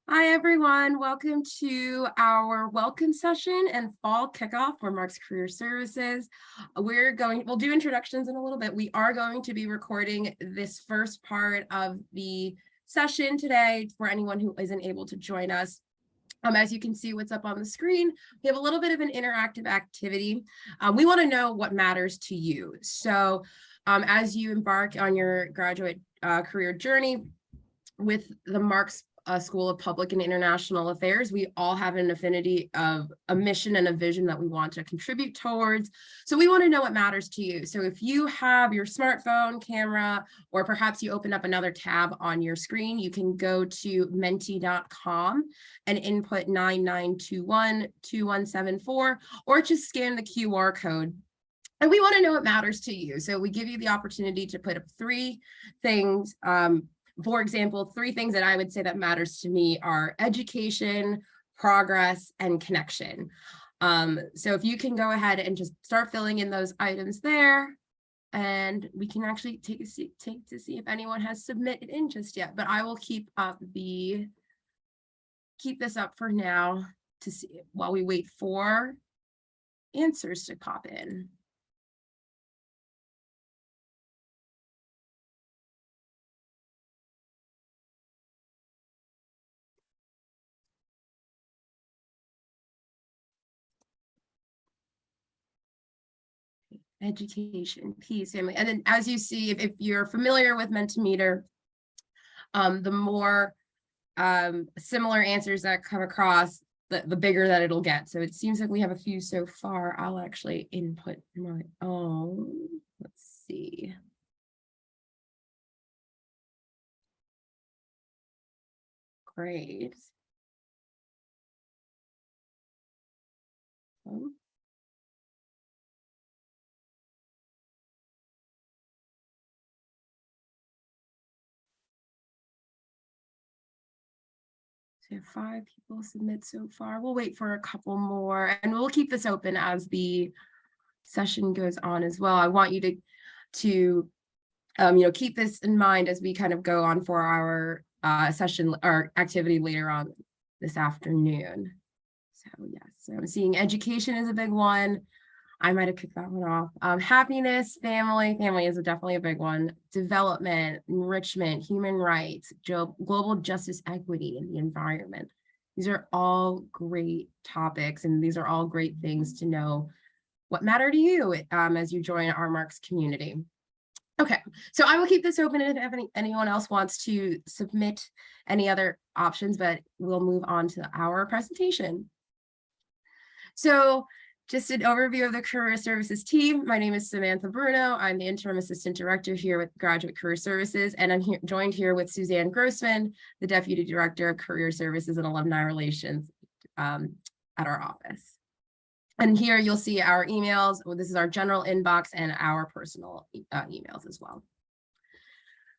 Hi, everyone. Welcome to our welcome session and fall kickoff for Marxe Career Services. We'll do introductions in a little bit. We are going to be recording this first part of the session today for anyone who isn't able to join us. As you can see what's up on the screen, we have a little bit of an interactive activity. We want to know what matters to you. So as you embark on your graduate career journey with the Marxe School of Public and International Affairs, we all have an affinity of a mission and a vision that we want to contribute towards. So we want to know what matters to you. So if you have your smartphone, camera, or perhaps you open up another tab on your screen, you can go to menti.com and input 99212174, or just scan the QR code. And we want to know what matters to you. So we give you the opportunity to put up three things. For example, three things that I would say that matters to me are education, progress, and connection. So if you can go ahead and just start filling in those items there, and we can actually take to see if anyone has submitted in just yet. But I will keep this up for now to see while we wait for answers to pop in. Education, peace, family. And then as you see, if you're familiar with Mentimeter, the more similar answers that come across, the bigger that it'll get. So it seems like we have a few so far. I'll actually input my own. Let's see. Great. So 5 people submit so far. We'll wait for a couple more, and we'll keep this open as the session goes on as well. I want you to keep this in mind as we kind of go on for our session or activity later on this afternoon. So yes, so I'm seeing education is a big one. I might have kicked that one off. Happiness, family is definitely a big one. Development, enrichment, human rights, global justice, equity, and the environment. These are all great topics, and these are all great things to know what matter to you as you join our Marxe community. Okay, so I will keep this open if anyone else wants to submit any other options, but we'll move on to our presentation. So just an overview of the Career Services team. My name is Samantha Bruno. I'm the Interim Assistant Director here with Graduate Career Services, and I'm joined here with Suzanne Grossman, the Deputy Director of Career Services and Alumni Relations at our office. And here you'll see our emails. This is our general inbox and our personal emails as well.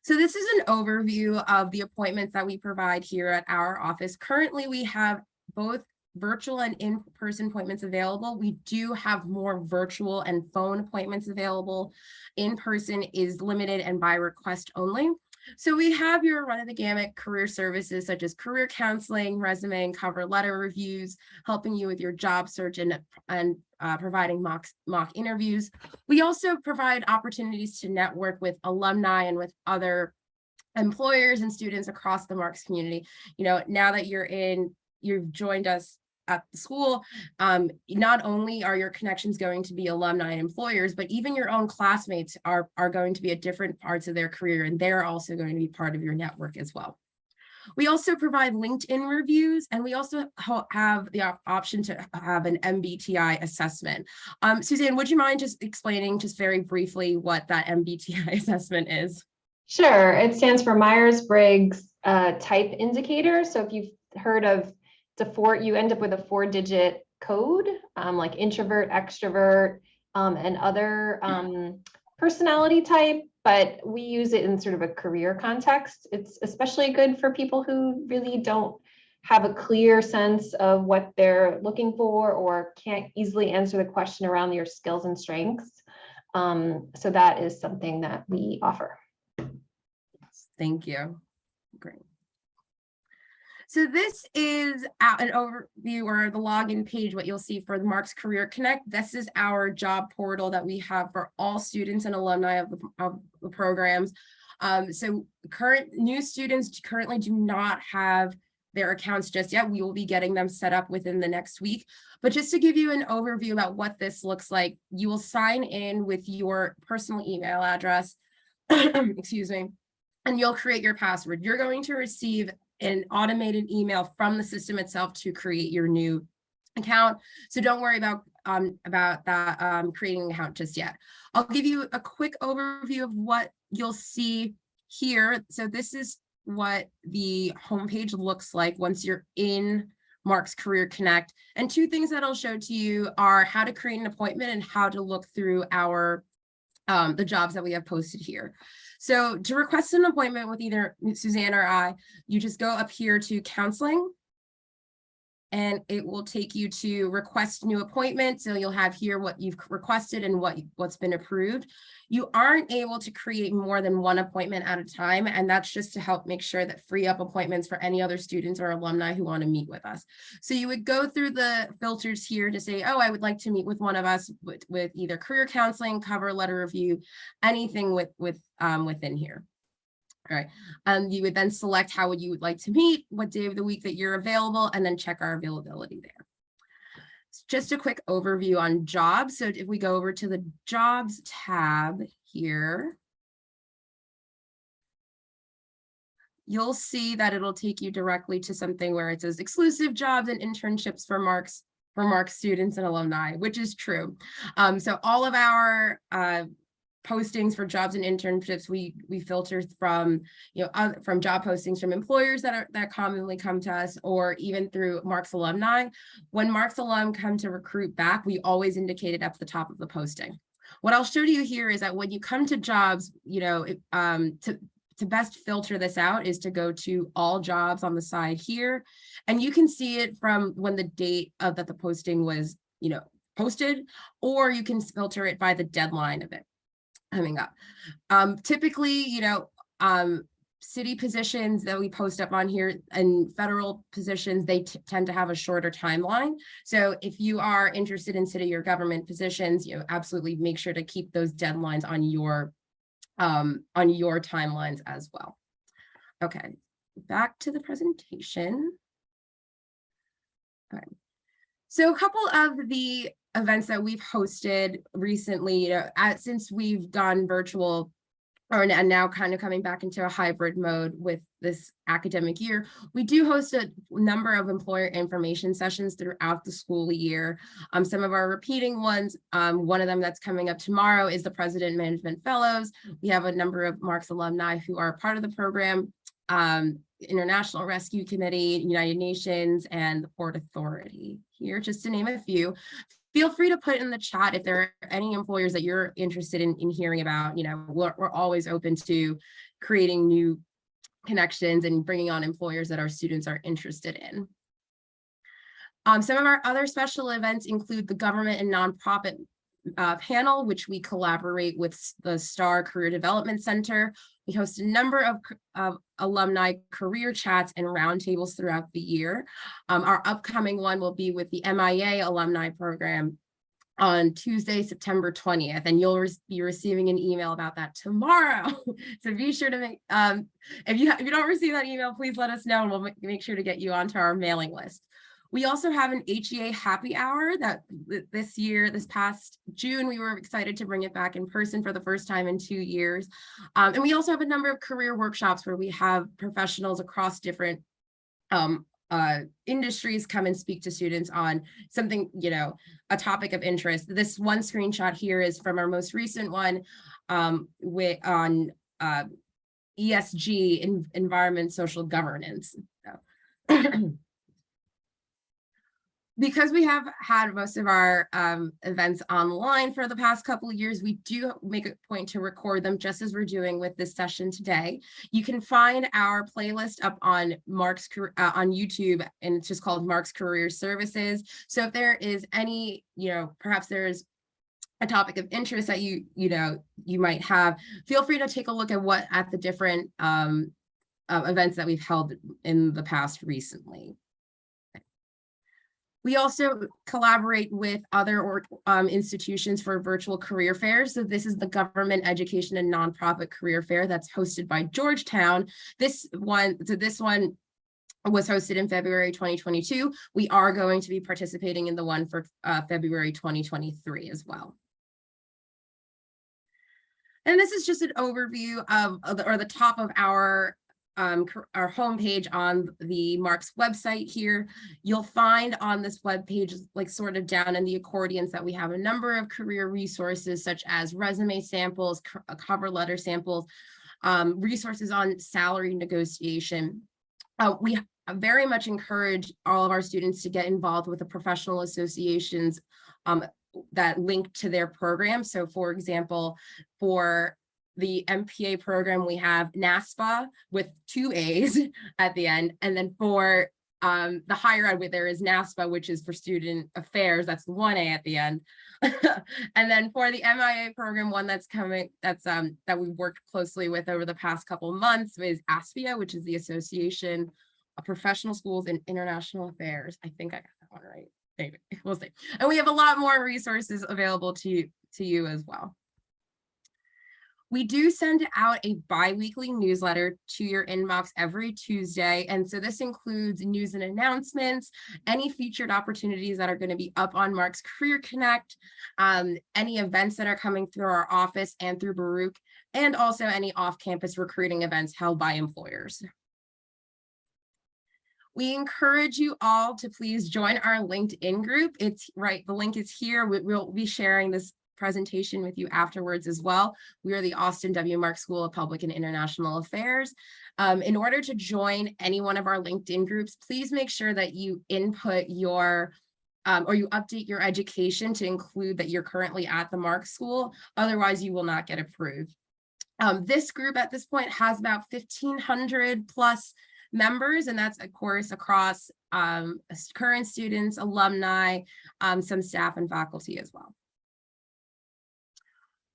So this is an overview of the appointments that we provide here at our office. Currently, we have both virtual and in-person appointments available. We do have more virtual and phone appointments available. In-person is limited and by request only. So we have your run-of-the-gamut career services such as career counseling, resume and cover letter reviews, helping you with your job search and providing mock interviews. We also provide opportunities to network with alumni and with other employers and students across the Marxe community. Now that you've joined us at the school, not only are your connections going to be alumni and employers, but even your own classmates are going to be at different parts of their career, and they're also going to be part of your network as well. We also provide LinkedIn reviews, and we also have the option to have an MBTI assessment. Suzanne, would you mind just explaining just very briefly what that MBTI assessment is? Sure. It stands for Myers-Briggs Type Indicator. So if you've heard of you end up with a 4-digit code, like introvert, extrovert, and other personality type, but we use it in sort of a career context. It's especially good for people who really don't have a clear sense of what they're looking for or can't easily answer the question around your skills and strengths. So that is something that we offer. Thank you. Great. So this is an overview or the login page, what you'll see for the Marxe Career Connect. This is our job portal that we have for all students and alumni of the programs. So new students currently do not have their accounts just yet. We will be getting them set up within the next week. But just to give you an overview about what this looks like, you will sign in with your personal email address, excuse me, and you'll create your password. You're going to receive an automated email from the system itself to create your new account. So don't worry about that creating an account just yet. I'll give you a quick overview of what you'll see here. So this is what the homepage looks like once you're in Marxe Career Connect. And two things that I'll show to you are how to create an appointment and how to look through our the jobs that we have posted here. So to request an appointment with either Suzanne or I, you just go up here to counseling, and it will take you to request new appointment. So you'll have here what you've requested and what's been approved. You aren't able to create more than one appointment at a time, and that's just to help make sure that free up appointments for any other students or alumni who want to meet with us. So you would go through the filters here to say, oh, I would like to meet with one of us with either career counseling, cover letter review, anything within here. All right, you would then select how you would like to meet, what day of the week that you're available, and then check our availability there. Just a quick overview on jobs. So if we go over to the jobs tab here, you'll see that it'll take you directly to something where it says exclusive jobs and internships for Marxe students and alumni, which is true. So all of our postings for jobs and internships, we filter from from job postings from employers that commonly come to us, or even through Marxe alumni. When Marxe alum come to recruit back, we always indicate it at the top of the posting. What I'll show you here is that when you come to jobs, to best filter this out is to go to all jobs on the side here, and you can see it from when the date that the posting was posted, or you can filter it by the deadline of it coming up. Typically, city positions that we post up on here and federal positions, they tend to have a shorter timeline. So if you are interested in city or government positions, absolutely make sure to keep those deadlines on your timelines as well. Okay, back to the presentation. All right. So a couple of the events that we've hosted recently, since we've gone virtual, and now kind of coming back into a hybrid mode with this academic year, we do host a number of employer information sessions throughout the school year. Some of our repeating ones, one of them that's coming up tomorrow is the President Management Fellows. We have a number of Marxe alumni who are part of the program, International Rescue Committee, United Nations, and the Port Authority here, just to name a few. Feel free to put in the chat if there are any employers that you're interested in hearing about. We're always open to creating new connections and bringing on employers that our students are interested in. Some of our other special events include the government and nonprofit panel, which we collaborate with the STAR Career Development Center. We host a number of alumni career chats and roundtables throughout the year. Our upcoming one will be with the MIA alumni program on Tuesday, September 20th, and you'll be receiving an email about that tomorrow. So be sure to if you don't receive that email, please let us know, and we'll make sure to get you onto our mailing list. We also have an HEA happy hour that this past June, we were excited to bring it back in person for the first time in 2 years. And we also have a number of career workshops where we have professionals across different industries come and speak to students on something, a topic of interest. This one screenshot here is from our most recent one on ESG, environment, social governance. So. Because we have had most of our events online for the past couple of years, we do make a point to record them, just as we're doing with this session today. You can find our playlist up on on YouTube, and it's just called Marxe Career Services. So if there is any, perhaps there's a topic of interest that you might have, feel free to take a look at the different events that we've held in the past recently. We also collaborate with other institutions for virtual career fairs. So this is the Government Education and Nonprofit Career Fair that's hosted by Georgetown. This one was hosted in February 2022. We are going to be participating in the one for February 2023 as well. And this is just an overview of the top of our homepage on the Marxe website here. You'll find on this webpage, like sort of down in the accordions, that we have a number of career resources such as resume samples, cover letter samples, resources on salary negotiation. We very much encourage all of our students to get involved with the professional associations that link to their program. So for example, for the MPA program, we have NASPA with 2 A's at the end. And then for the higher ed, there is NASPA, which is for student affairs. That's 1 A at the end. And then for the MIA program, one that's coming, that we've worked closely with over the past couple months, is ASPIA, which is the Association of Professional Schools in International Affairs. I think I got that one right. Maybe we'll see. And we have a lot more resources available to you as well. We do send out a bi-weekly newsletter to your inbox every Tuesday. And so this includes news and announcements, any featured opportunities that are going to be up on Marxe Career Connect, any events that are coming through our office and through Baruch, and also any off-campus recruiting events held by employers. We encourage you all to please join our LinkedIn group. It's right, the link is here. We'll be sharing this presentation with you afterwards as well. We are the Austin W. Marxe School of Public and International Affairs. In order to join any one of our LinkedIn groups, please make sure that you input your or you update your education to include that you're currently at the Marxe School. Otherwise, you will not get approved. This group at this point has about 1,500 plus members, and that's of course across current students, alumni, some staff and faculty as well.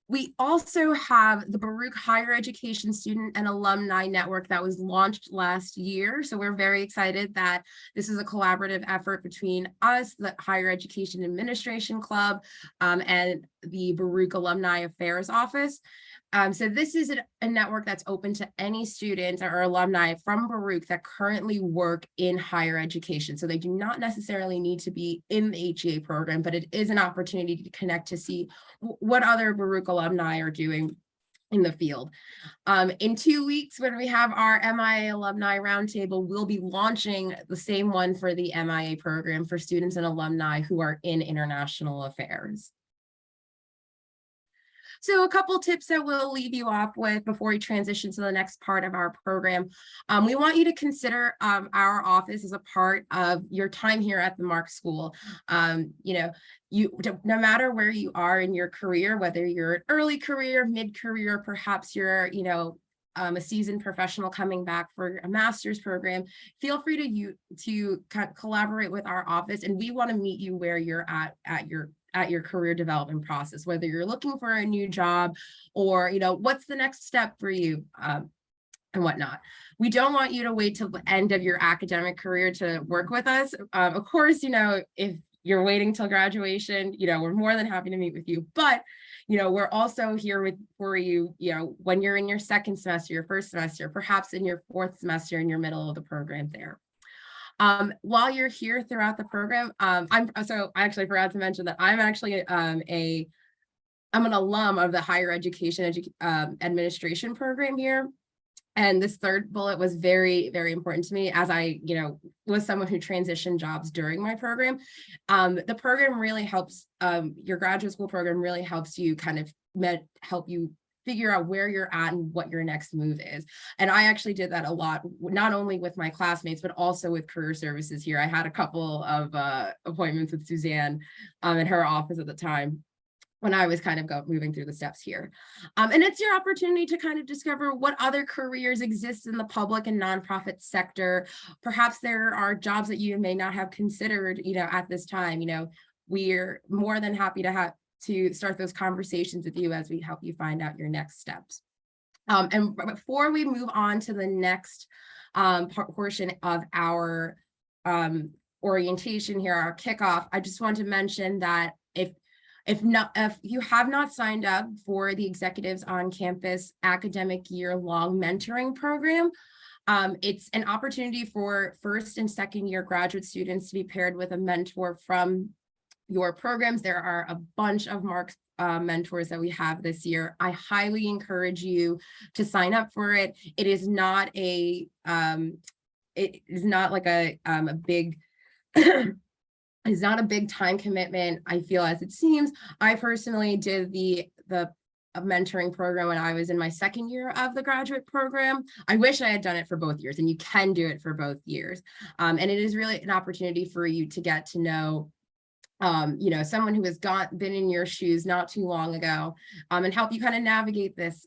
We also have the Baruch Higher Education Student and Alumni Network that was launched last year. So we're very excited that this is a collaborative effort between us, the Higher Education Administration Club, and the Baruch Alumni Affairs Office. So this is a network that's open to any students or alumni from Baruch that currently work in higher education. So they do not necessarily need to be in the HEA program, but it is an opportunity to connect to see what other Baruch alumni are doing in the field. In 2 weeks, when we have our MIA Alumni Roundtable, we'll be launching the same one for the MIA program for students and alumni who are in international affairs. So a couple tips that we'll leave you off with before we transition to the next part of our program. We want you to consider our office as a part of your time here at the Marxe School. No matter where you are in your career, whether you're an early career, mid-career, perhaps you're, a seasoned professional coming back for a master's program, feel free to collaborate with our office, and we want to meet you where you're at your career development process, whether you're looking for a new job or, what's the next step for you and whatnot. We don't want you to wait till the end of your academic career to work with us. Of course, if you're waiting till graduation, we're more than happy to meet with you, but we're also here for you, when you're in your second semester, your first semester, perhaps in your fourth semester, in your middle of the program there. While you're here throughout the program, I actually forgot to mention that I'm actually I'm an alum of the Higher Education Administration program here. And this third bullet was very, very important to me, as I, was someone who transitioned jobs during my program. The program really helps, your graduate school program really helps you help you figure out where you're at and what your next move is. And I actually did that a lot, not only with my classmates, but also with Career Services here. I had a couple of appointments with Suzanne in her office at the time when I was moving through the steps here. And it's your opportunity to discover what other careers exist in the public and nonprofit sector. Perhaps there are jobs that you may not have considered, at this time. We're more than happy to start those conversations with you as we help you find out your next steps. And before we move on to the next portion of our orientation here, our kickoff, I just want to mention that if you have not signed up for the Executives on Campus academic year-long mentoring program, it's an opportunity for first and second year graduate students to be paired with a mentor from your programs. There are a bunch of Marxe mentors that we have this year. I highly encourage you to sign up for it. It is not like a big it's not a big time commitment, I feel, as it seems. I personally did the mentoring program when I was in my second year of the graduate program. I wish I had done it for both years, and you can do it for both years. And it is really an opportunity for you to get to know someone who has been in your shoes not too long ago, and help you kind of navigate this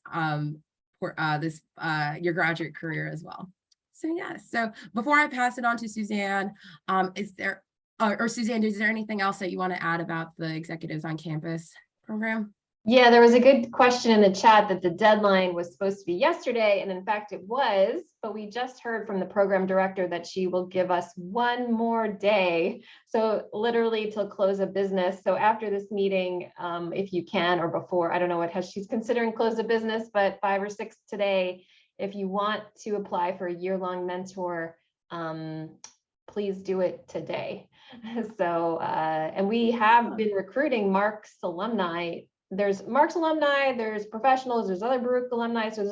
your graduate career as well. So yeah, so before I pass it on to Suzanne, Suzanne, is there anything else that you want to add about the Executives on Campus program? Yeah, there was a good question in the chat that the deadline was supposed to be yesterday, and in fact it was, but we just heard from the program director that she will give us one more day. So literally till close of business. So after this meeting, if you can, or before, I don't know what she's considering close of business, but 5 or 6 today, if you want to apply for a year-long mentor, please do it today. So, and we have been recruiting Marxe alumni. There's Marxe alumni, there's professionals, there's other Baruch alumni. So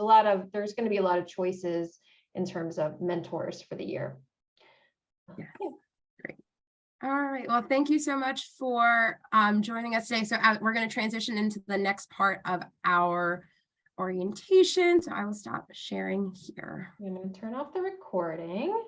there's going to be a lot of choices in terms of mentors for the year. Yeah. Great. All right. Well, thank you so much for joining us today. So we're going to transition into the next part of our orientation. So I will stop sharing here. I'm going to turn off the recording.